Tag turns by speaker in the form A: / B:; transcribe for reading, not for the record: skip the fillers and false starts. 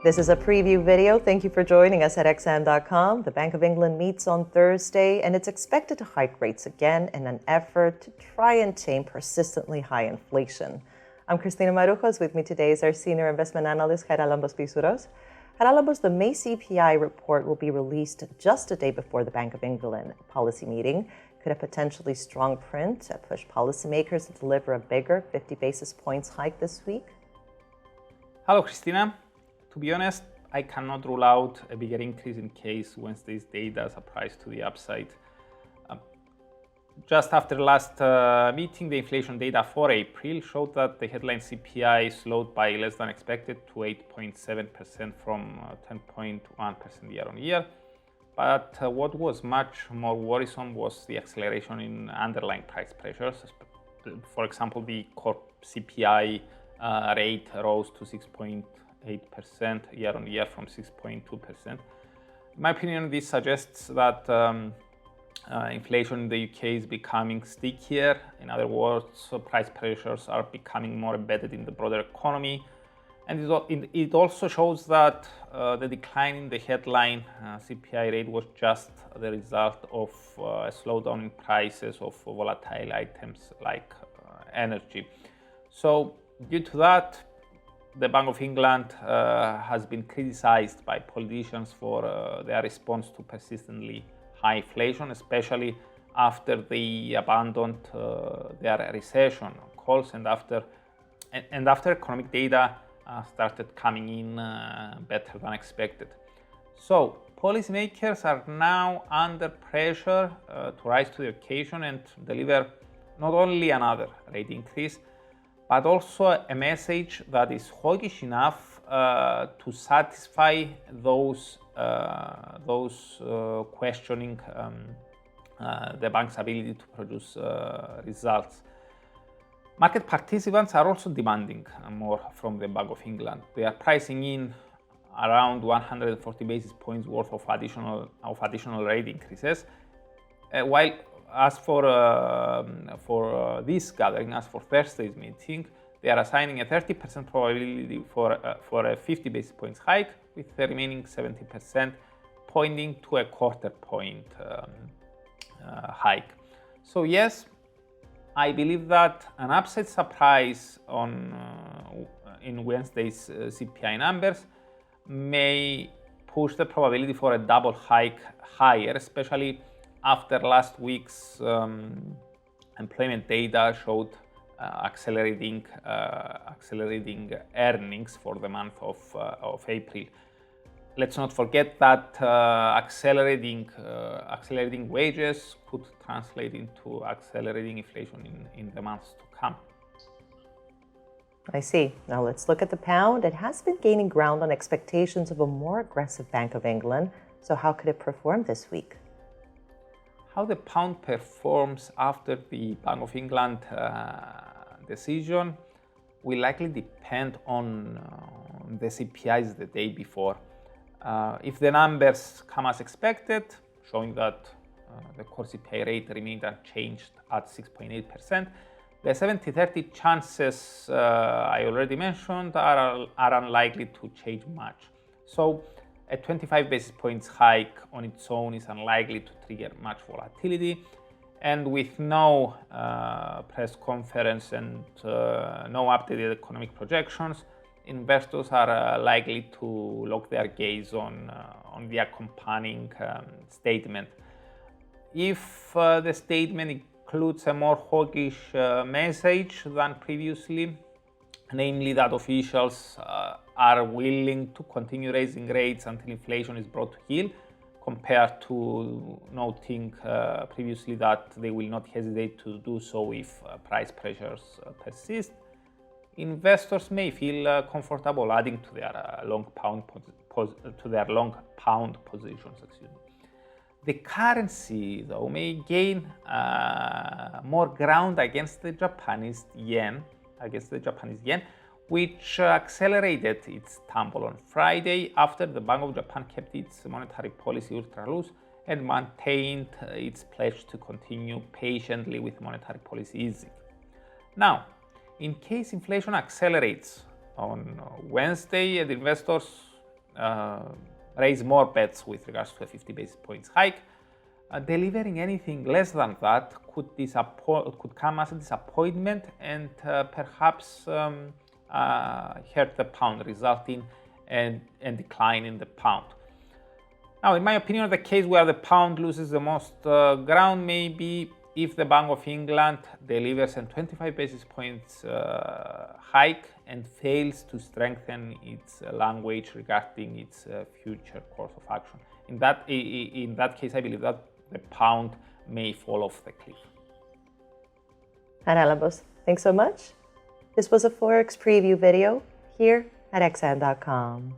A: This is a preview video. Thank you for joining us at xn.com. The Bank of England meets on Thursday, and it's expected to hike rates again in an effort to try and tame persistently high inflation. I'm Cristina Marujos. With me today is our senior investment analyst, Geralambos Pisuros. Geralambos, the May CPI report will be released just a day before the Bank of England policy meeting. Could a potentially strong print push policymakers to deliver a bigger 50 basis points hike this week?
B: Hello, Cristina. To be honest, I cannot rule out a bigger increase in case Wednesday's data surprise to the upside. Just after the last meeting, the inflation data for April showed that the headline CPI slowed by less than expected to 8.7% from 10.1% year on year. But what was much more worrisome was the acceleration in underlying price pressures. For example, the core CPI rate rose to 6.8% year on year from 6.2%. In my opinion, this suggests that inflation in the UK is becoming stickier. In other words, price pressures are becoming more embedded in the broader economy. And it also shows that the decline in the headline CPI rate was just the result of a slowdown in prices of volatile items like energy. So due to that, the Bank of England has been criticized by politicians for their response to persistently high inflation, especially after they abandoned their recession calls and after economic data started coming in better than expected. So policymakers are now under pressure to rise to the occasion and deliver not only another rate increase, but also a message that is hawkish enough to satisfy those questioning the bank's ability to produce results. Market participants are also demanding more from the Bank of England. They are pricing in around 140 basis points worth of additional rate increases, while as for this gathering, as for Thursday's meeting, they are assigning a 30% probability for a 50 basis points hike, with the remaining 70% pointing to a quarter point hike. So yes, I believe that an upside surprise in Wednesday's CPI numbers may push the probability for a double hike higher, especially after last week's employment data showed accelerating earnings for the month of April. Let's not forget that accelerating wages could translate into accelerating inflation in the months to come.
A: I see. Now let's look at the pound. It has been gaining ground on expectations of a more aggressive Bank of England. So how could it perform this week?
B: How the pound performs after the Bank of England decision will likely depend on the CPIs the day before. If the numbers come as expected, showing that the core CPI rate remained unchanged at 6.8%, the 70-30 chances I already mentioned are unlikely to change much. So a 25 basis points hike on its own is unlikely to trigger much volatility, and with no press conference and no updated economic projections, investors are likely to lock their gaze on the accompanying statement. If the statement includes a more hawkish message than previously, namely that officials are willing to continue raising rates until inflation is brought to heel, compared to noting previously that they will not hesitate to do so if price pressures persist, investors may feel comfortable adding to their long pound positions. The currency, though, may gain more ground against the Japanese yen, which accelerated its tumble on Friday after the Bank of Japan kept its monetary policy ultra loose and maintained its pledge to continue patiently with monetary policy easing. Now, in case inflation accelerates on Wednesday and investors raise more bets with regards to a 50 basis points hike. Delivering anything less than that could come as a disappointment and perhaps hurt the pound, resulting in decline in the pound. Now, in my opinion, the case where the pound loses the most ground may be if the Bank of England delivers a 25 basis points hike and fails to strengthen its language regarding its future course of action. In that case, I believe that the pound may fall off the cliff.
A: Analybos, thanks so much. This was a Forex Preview video here at xn.com.